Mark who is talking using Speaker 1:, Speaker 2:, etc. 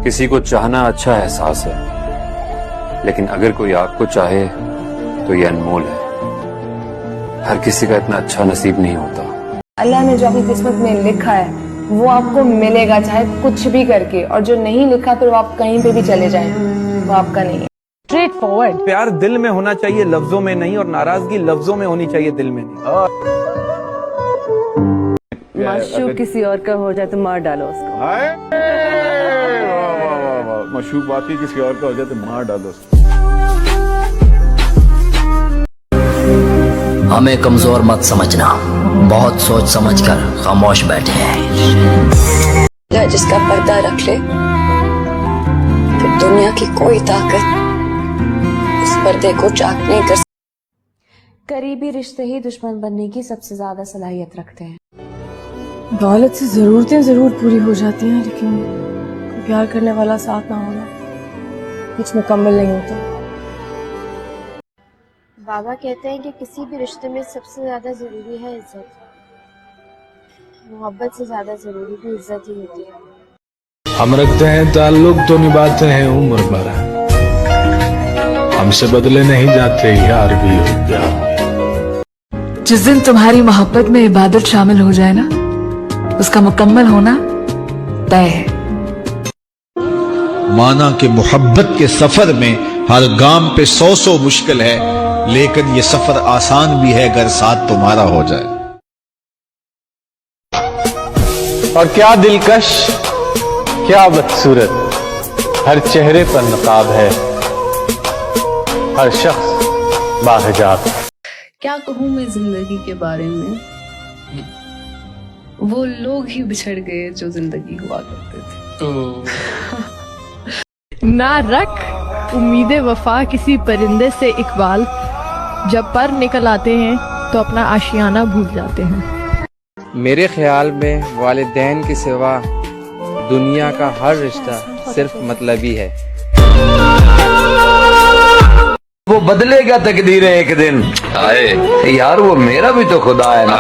Speaker 1: किसी को चाहना अच्छा एहसास है, लेकिन अगर कोई आपको चाहे तो ये अनमोल है। हर किसी का इतना अच्छा नसीब नहीं होता।
Speaker 2: अल्लाह ने जो आपकी किस्मत में लिखा है वो आपको मिलेगा, चाहे कुछ भी करके, और जो नहीं लिखा फिर वो आप कहीं पे भी चले जाएं, वो आपका नहीं है।
Speaker 3: Straight forward.
Speaker 4: प्यार दिल में होना चाहिए, लफ्जों में नहीं, और नाराजगी लफ्जों में होनी चाहिए, दिल में नहीं।
Speaker 3: माशूक किसी और का हो जाए तो मार डालो उसको।
Speaker 5: मशहूर बाकी किसी और का हो जाए तो मार डालो।
Speaker 6: हमें कमजोर मत समझना, बहुत सोच समझकर खामोश बैठे हैं।
Speaker 7: जिसका पर्दा रख ले फिर दुनिया की कोई ताकत उस पर्दे को चाक नहीं कर सकती।
Speaker 8: करीबी रिश्ते ही दुश्मन बनने की सबसे ज्यादा सलाहियत रखते हैं।
Speaker 2: दौलत से जरूरतें जरूर पूरी हो जाती हैं, लेकिन प्यार करने वाला साथ ना होना कुछ मुकम्मल नहीं होता।
Speaker 9: बाबा कहते हैं कि किसी भी रिश्ते में सबसे ज्यादा जरूरी है इज्जत। मोहब्बत से ज्यादा जरूरी भी इज्जत ही होती है।
Speaker 10: हम रखते हैं ताल्लुक तो निभाते हैं उम्र भर, हमसे बदले नहीं जाते यार भी हो प्यार।
Speaker 11: जिस दिन तुम्हारी मोहब्बत में इबादत शामिल हो जाए ना, उसका मुकम्मल होना तय है।
Speaker 12: माना कि मोहब्बत के सफर में हर गाम पे 100 मुश्किल है, लेकिन ये सफर आसान भी है अगर साथ तुम्हारा हो जाए।
Speaker 13: और क्या दिलकश, क्या बदसूरत, हर चेहरे पर नकाब है, हर शख्स बाहिजाब।
Speaker 14: क्या कहूँ मैं जिंदगी के बारे में, वो लोग ही बिछड़ गए जो जिंदगी हुआ करते थे।
Speaker 15: ना रख उम्मीदें वफा किसी परिंदे से इकबाल, जब पर निकल आते हैं तो अपना आशियाना भूल जाते हैं।
Speaker 16: मेरे ख्याल में वालिदैन के सिवा दुनिया का हर रिश्ता सिर्फ मतलबी है।
Speaker 17: वो बदलेगा तकदीरें एक दिन, आए यार वो मेरा भी तो खुदा है ना।